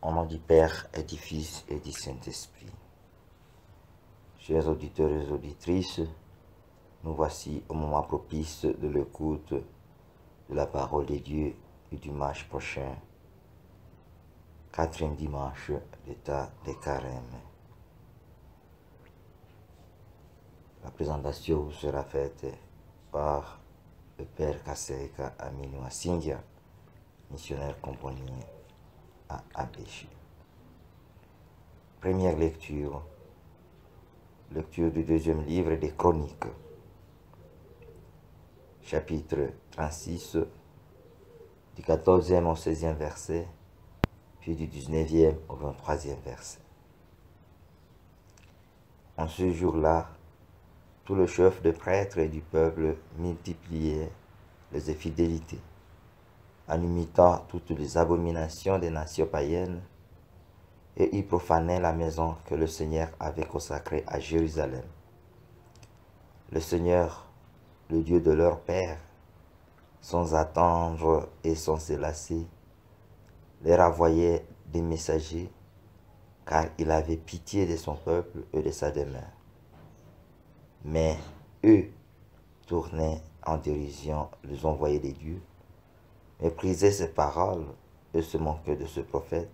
Au nom du Père et du Fils et du Saint-Esprit. Chers auditeurs et auditrices, nous voici au moment propice de l'écoute de la parole de Dieu du dimanche prochain, quatrième dimanche d'état de carême. La présentation vous sera faite par le Père Kasereka Aminu Asindia, missionnaire compagnie à Abéché. Première lecture du deuxième livre des Chroniques, chapitre 36, du 14e au 16e verset, puis du 19e au 23e verset. En ce jour-là, tout le chef de prêtres et du peuple multipliait les infidélités, en imitant toutes les abominations des nations païennes, et ils profanaient la maison que le Seigneur avait consacrée à Jérusalem. Le Seigneur, le Dieu de leur père, sans attendre et sans se lasser, leur envoyait des messagers, car il avait pitié de son peuple et de sa demeure. Mais eux tournaient en dérision les envoyés de Dieu, méprisaient ses paroles et se moquaient de ce prophète.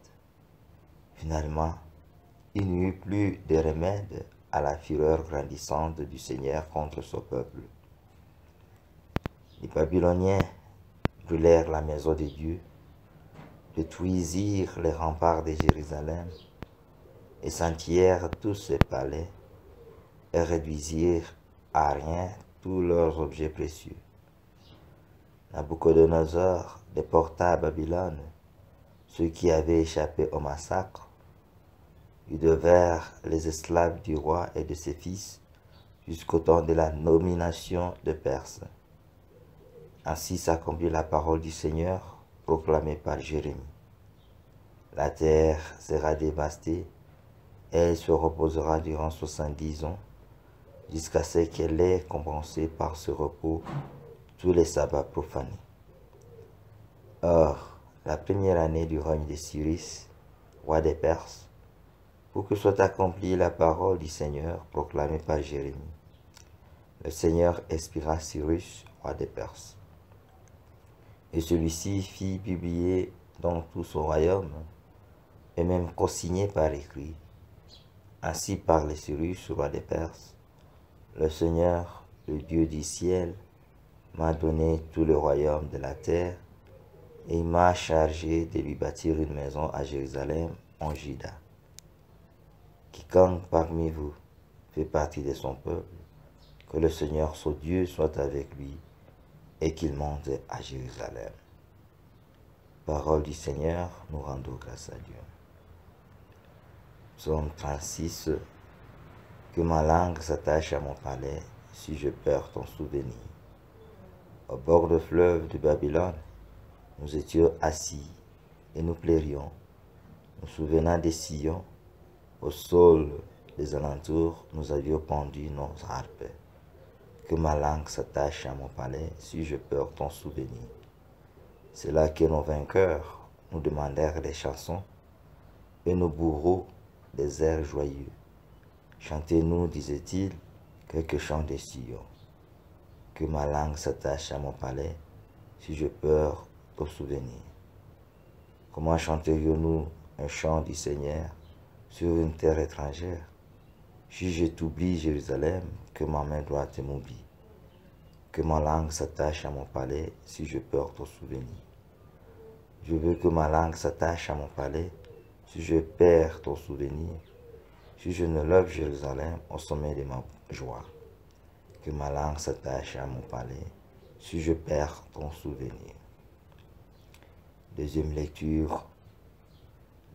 Finalement, il n'y eut plus de remède à la fureur grandissante du Seigneur contre son peuple. Les Babyloniens brûlèrent la maison de Dieu, détruisirent les remparts de Jérusalem, et scintilèrent tous ses palais, et réduisirent à rien tous leurs objets précieux. Nabuchodonosor déporta à Babylone ceux qui avaient échappé au massacre. Ils devinrent les esclaves du roi et de ses fils jusqu'au temps de la nomination de Perse. Ainsi s'accomplit la parole du Seigneur proclamée par Jérémie. La terre sera dévastée et elle se reposera durant 70 ans jusqu'à ce qu'elle ait compensé par ce repos tous les sabbats profanés. Or, la première année du règne de Cyrus, roi des Perses, pour que soit accomplie la parole du Seigneur proclamée par Jérémie, le Seigneur inspira Cyrus, roi des Perses. Et celui-ci fit publier dans tout son royaume, et même consigné par écrit, ainsi parle Cyrus, roi des Perses: le Seigneur, le Dieu du ciel, m'a donné tout le royaume de la terre, et il m'a chargé de lui bâtir une maison à Jérusalem, en Juda. Quiconque parmi vous fait partie de son peuple, que le Seigneur son Dieu soit avec lui, et qu'il monte à Jérusalem. Parole du Seigneur, nous rendons grâce à Dieu. Psaume 36. Que ma langue s'attache à mon palais, si je perds ton souvenir. Au bord du fleuve de Babylone, nous étions assis et nous pleurions, nous souvenant des sillons. Au sol des alentours, nous avions pendu nos harpes. Que ma langue s'attache à mon palais, si je perds ton souvenir. C'est là que nos vainqueurs nous demandèrent des chansons, et nos bourreaux des airs joyeux. Chantez-nous, disait-il, quelques chants de Sion. Que ma langue s'attache à mon palais, si je perds ton souvenir. Comment chanterions-nous un chant du Seigneur sur une terre étrangère? Si je t'oublie, Jérusalem, que ma main droite m'oublie. Que ma langue s'attache à mon palais, si je perds ton souvenir. Je veux que ma langue s'attache à mon palais, si je perds ton souvenir. Si je ne lève Jérusalem au sommet de ma joie. Que ma langue s'attache à mon palais, si je perds ton souvenir. Deuxième lecture.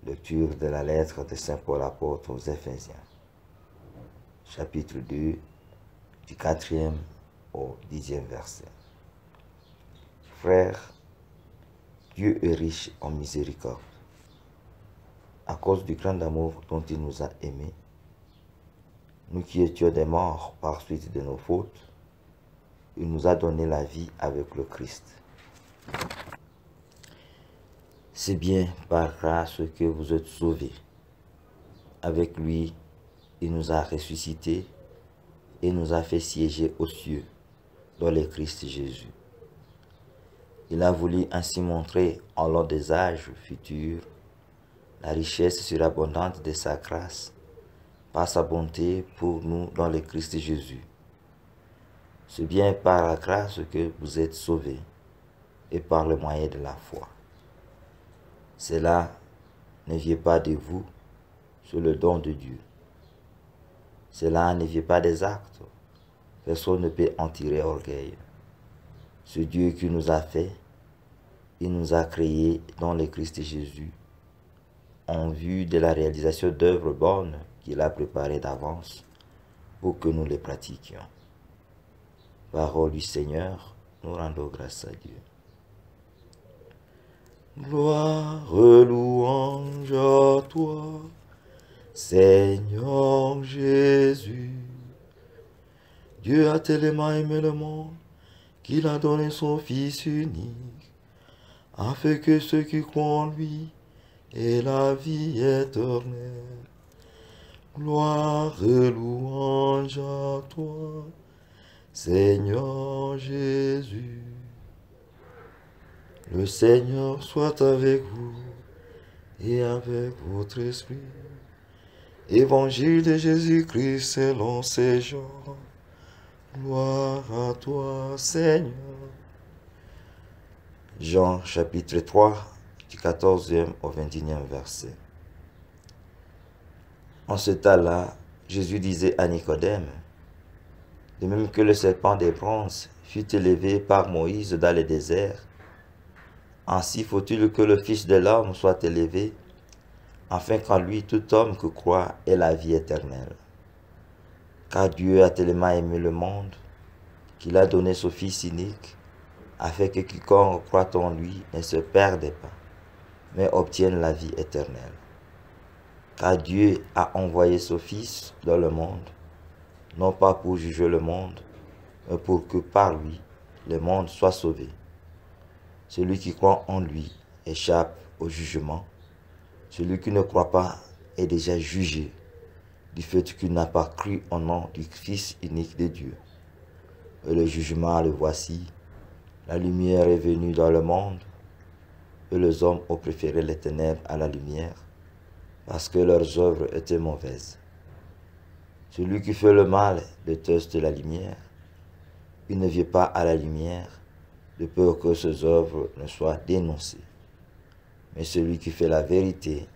Lecture de la lettre de Saint Paul apôtre aux Éphésiens. Chapitre 2, du 4e au 10e verset. Frères, Dieu est riche en miséricorde. À cause du grand amour dont il nous a aimés, nous qui étions des morts par suite de nos fautes, il nous a donné la vie avec le Christ. C'est bien par grâce que vous êtes sauvés. Avec lui, il nous a ressuscités et nous a fait siéger aux cieux dans le Christ Jésus. Il a voulu ainsi montrer en l'an des âges futurs la richesse surabondante de sa grâce par sa bonté pour nous dans le Christ Jésus. C'est bien par la grâce que vous êtes sauvés et par le moyen de la foi. Cela ne vient pas de vous, c'est le don de Dieu. Cela ne vient pas des actes. Personne ne peut en tirer orgueil. C'est Dieu qui nous a fait. Il nous a créés dans le Christ Jésus en vue de la réalisation d'œuvres bonnes qu'il a préparées d'avance pour que nous les pratiquions. Parole du Seigneur, nous rendons grâce à Dieu. Gloire, louange à toi, Seigneur Jésus. Dieu a tellement aimé le monde qu'il a donné son Fils unique, afin que ceux qui croient en lui aient la vie éternelle. Gloire et louange à toi, Seigneur Jésus. Le Seigneur soit avec vous et avec votre esprit. Évangile de Jésus-Christ selon Saint Jean. Gloire à toi, Seigneur. Jean chapitre 3, du 14e au 21e verset. En ce temps-là, Jésus disait à Nicodème, de même que le serpent des bronzes fut élevé par Moïse dans le désert, ainsi faut-il que le Fils de l'homme soit élevé, afin qu'en lui tout homme que croit ait la vie éternelle. Car Dieu a tellement aimé le monde, qu'il a donné son Fils unique, afin que quiconque croit en lui ne se perde pas, mais obtienne la vie éternelle. Car Dieu a envoyé son Fils dans le monde, non pas pour juger le monde, mais pour que par lui, le monde soit sauvé. Celui qui croit en lui échappe au jugement. Celui qui ne croit pas est déjà jugé, du fait qu'il n'a pas cru au nom du Fils unique de Dieu. Et le jugement, le voici. La lumière est venue dans le monde, et les hommes ont préféré les ténèbres à la lumière, parce que leurs œuvres étaient mauvaises. Celui qui fait le mal déteste la lumière. Il ne vient pas à la lumière, de peur que ses œuvres ne soient dénoncées. Mais celui qui fait la vérité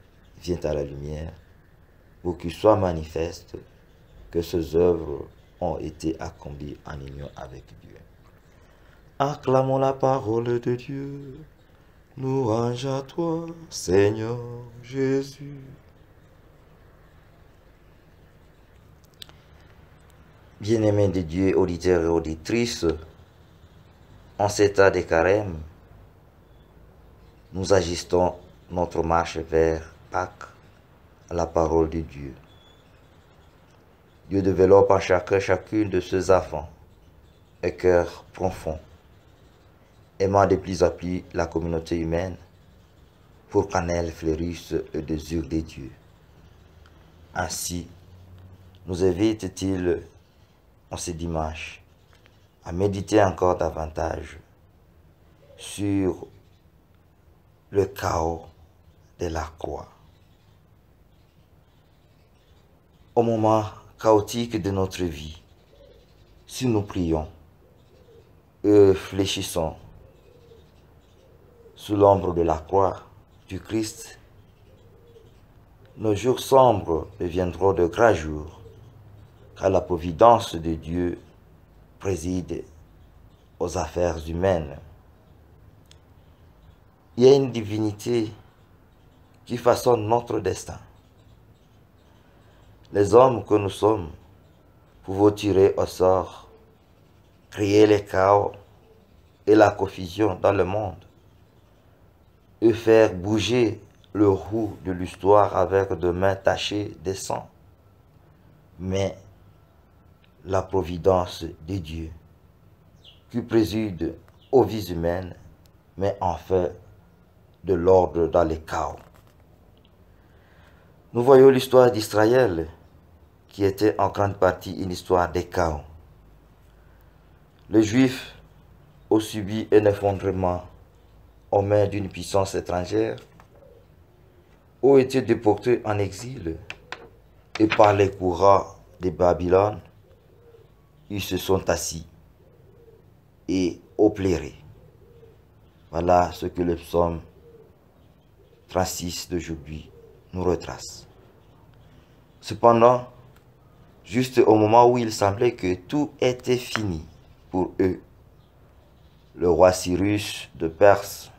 vient à la lumière, pour qu'il soit manifeste que ses œuvres ont été accomplies en union avec Dieu. Acclamons la parole de Dieu. Louange à toi, Seigneur Jésus. Bien-aimés de Dieu, auditeurs et auditrices, en cet temps de carême, nous ajustons notre marche vers Pâques, la parole de Dieu. Dieu développe en chacune de ses enfants un cœur profond, aimant de plus en plus la communauté humaine, pour qu'en elle fleurisse le désir de Dieu. Ainsi, nous invite-t-il en ce dimanche à méditer encore davantage sur le chaos de la croix. Au moment chaotique de notre vie, si nous prions et fléchissons sous l'ombre de la croix du Christ, nos jours sombres deviendront de grands jours, car la providence de Dieu préside aux affaires humaines. Il y a une divinité qui façonne notre destin. Les hommes que nous sommes pouvons tirer au sort, créer le chaos et la confusion dans le monde, et faire bouger le roue de l'histoire avec des mains tachées de sang. Mais la providence de Dieu, qui préside aux vies humaines, met enfin de l'ordre dans les chaos. Nous voyons l'histoire d'Israël, qui était en grande partie une histoire des chaos. Les Juifs ont subi un effondrement aux mains d'une puissance étrangère, ont été déportés en exil, et par les courants de Babylone, ils se sont assis et ont pleuré. Voilà ce que le psaume 36 d'aujourd'hui nous retrace. Cependant, juste au moment où il semblait que tout était fini pour eux, le roi Cyrus de Perse,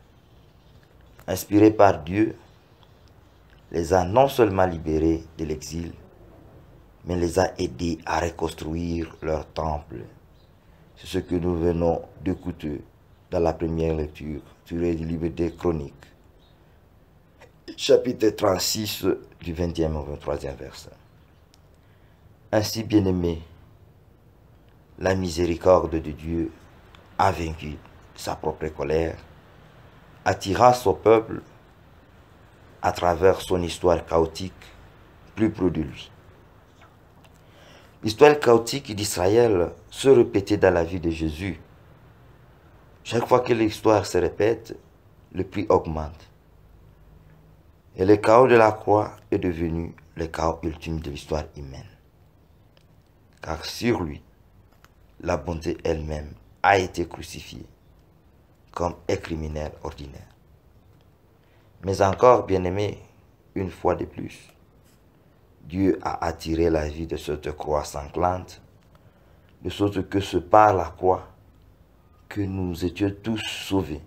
inspiré par Dieu, les a non seulement libérés de l'exil, mais les a aidés à reconstruire leur temple. C'est ce que nous venons d'écouter dans la première lecture tirée du livre des Chroniques, chapitre 36 du 20e au 23e verset. Ainsi, bien-aimés, la miséricorde de Dieu a vaincu sa propre colère, attira son peuple à travers son histoire chaotique plus près de lui. L'histoire chaotique d'Israël se répétait dans la vie de Jésus. Chaque fois que l'histoire se répète, le prix augmente. Et le chaos de la croix est devenu le chaos ultime de l'histoire humaine. Car sur lui, la bonté elle-même a été crucifiée comme un criminel ordinaire. Mais encore, bien-aimé, une fois de plus, Dieu a attiré la vie de cette croix sanglante, de sorte que c'est par la croix que nous étions tous sauvés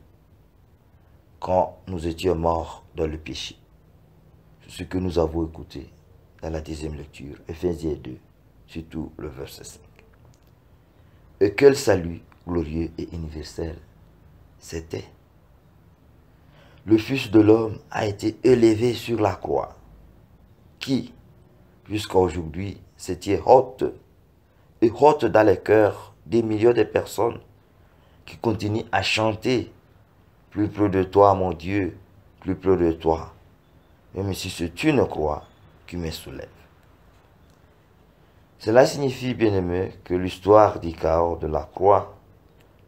quand nous étions morts dans le péché. C'est ce que nous avons écouté dans la deuxième lecture, Ephésiens 2, surtout le verset 5. Et quel salut glorieux et universel c'était! Le Fils de l'homme a été élevé sur la croix, qui, jusqu'à aujourd'hui, s'était haute et haute dans les cœurs des millions de personnes qui continuent à chanter « Plus près de toi, mon Dieu, plus près de toi », même si c'est une croix qui me soulève. Cela signifie, bien-aimé, que l'histoire du chaos de la croix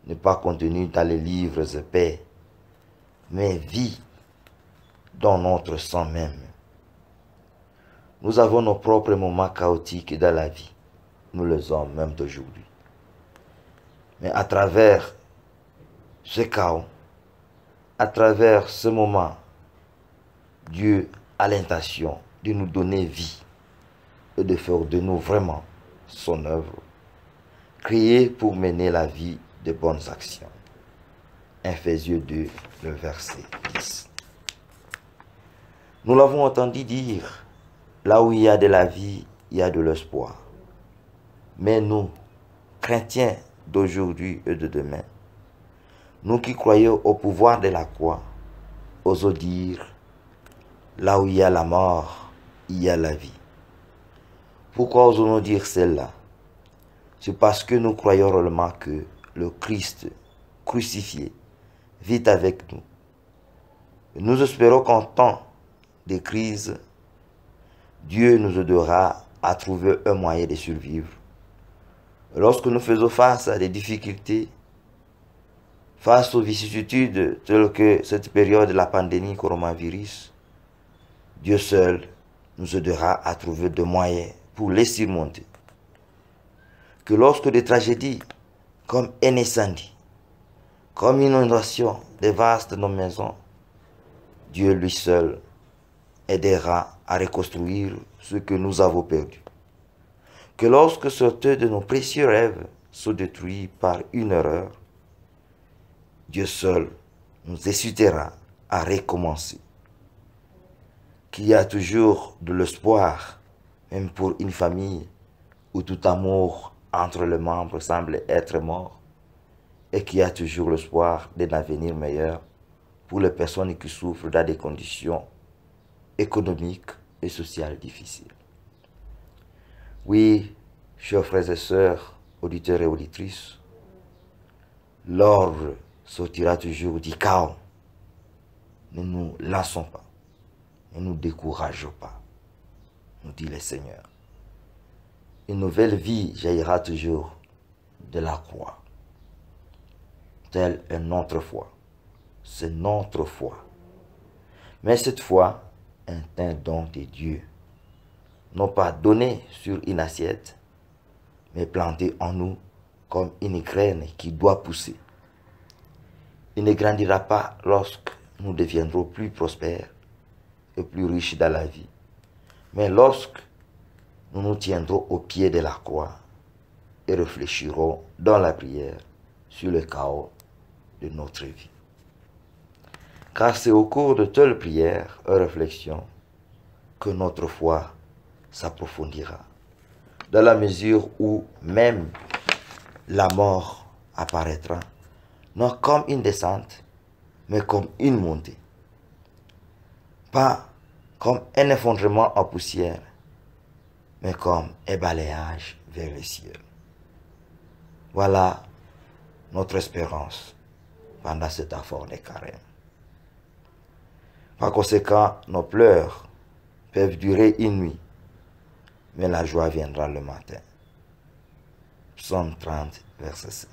n'est pas contenue dans les livres épais, mais vit dans notre sang même. Nous avons nos propres moments chaotiques dans la vie, nous les hommes même d'aujourd'hui. Mais à travers ce chaos, à travers ce moment, Dieu a l'intention de nous donner vie et de faire de nous vraiment son œuvre, créée pour mener la vie de bonnes actions. Ephésiens 2, le verset 10. Nous l'avons entendu dire, là où il y a de la vie, il y a de l'espoir. Mais nous, chrétiens d'aujourd'hui et de demain, nous qui croyons au pouvoir de la croix, osons dire, là où il y a la mort, il y a la vie. Pourquoi osons-nous dire cela? C'est parce que nous croyons réellement que le Christ crucifié vit avec nous. Nous espérons qu'en temps de crise, Dieu nous aidera à trouver un moyen de survivre. Lorsque nous faisons face à des difficultés, face aux vicissitudes telles que cette période de la pandémie coronavirus, Dieu seul nous aidera à trouver des moyens pour les surmonter. Que lorsque des tragédies comme un incendie, comme une inondation dévaste nos maisons, Dieu lui seul aidera à reconstruire ce que nous avons perdu. Que lorsque certains de nos précieux rêves sont détruits par une erreur, Dieu seul nous incitera à recommencer. Qu'il y a toujours de l'espoir, même pour une famille où tout amour entre les membres semble être mort, et qu'il y a toujours l'espoir d'un avenir meilleur pour les personnes qui souffrent dans des conditions économiques et sociales difficiles. Oui, chers frères et sœurs, auditeurs et auditrices, l'ordre sortira toujours du chaos. ne nous lassons pas, ne nous décourageons pas, nous dit le Seigneur. Une nouvelle vie jaillira toujours de la croix, telle une autre foi. C'est notre foi. Mais cette foi est un don de Dieu, non pas donné sur une assiette, mais planté en nous comme une graine qui doit pousser. Il ne grandira pas lorsque nous deviendrons plus prospères et plus riches dans la vie, mais lorsque nous nous tiendrons au pied de la croix et réfléchirons dans la prière sur le chaos de notre vie. Car c'est au cours de telles prières et réflexions que notre foi s'approfondira, dans la mesure où même la mort apparaîtra, non comme une descente, mais comme une montée. Pas comme un effondrement en poussière, mais comme un balayage vers le ciel. Voilà notre espérance pendant cet effort de carême. Par conséquent, nos pleurs peuvent durer une nuit, mais la joie viendra le matin. Psaume 30, verset 5.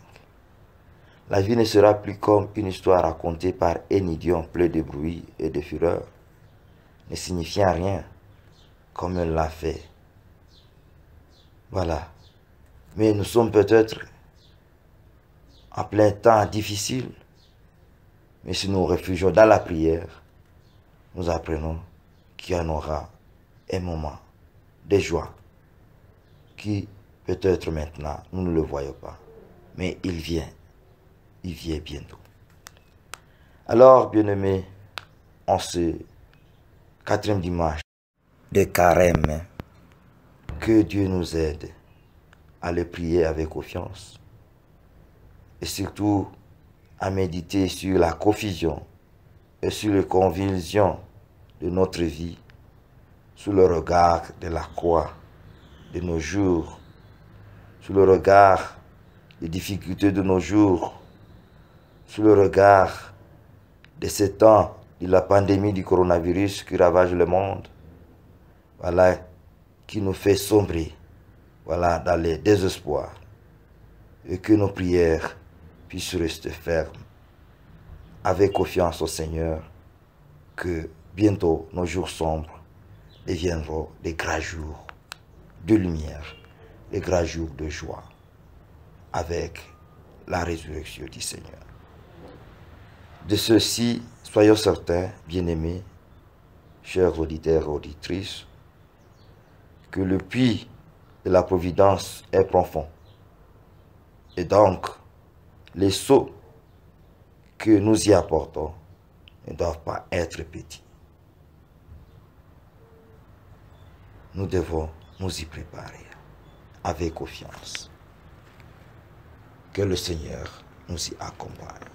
La vie ne sera plus comme une histoire racontée par un idiot plein de bruit et de fureur, ne signifiant rien, comme elle l'a fait. Voilà. Mais nous sommes peut-être en plein temps difficile, mais si nous nous réfugions dans la prière, nous apprenons qu'il y en aura un moment de joie qui peut-être maintenant nous ne le voyons pas, mais il vient bientôt. Alors, bien-aimés, en ce 4e dimanche de carême, que Dieu nous aide à le prier avec confiance et surtout à méditer sur la confusion et sur les convulsions de notre vie, sous le regard de la croix de nos jours, sous le regard des difficultés de nos jours, sous le regard de ce temps de la pandémie du coronavirus qui ravage le monde, voilà, qui nous fait sombrer, voilà, dans le désespoir, et que nos prières puissent rester fermes, avec confiance au Seigneur, que bientôt nos jours sombres deviendront des grands jours de lumière, des grands jours de joie, avec la résurrection du Seigneur. De ceci, soyons certains, bien-aimés, chers auditeurs et auditrices, que le puits de la providence est profond. Et donc, les seaux que nous y apportons ne doivent pas être petits. Nous devons nous y préparer avec confiance. Que le Seigneur nous y accompagne.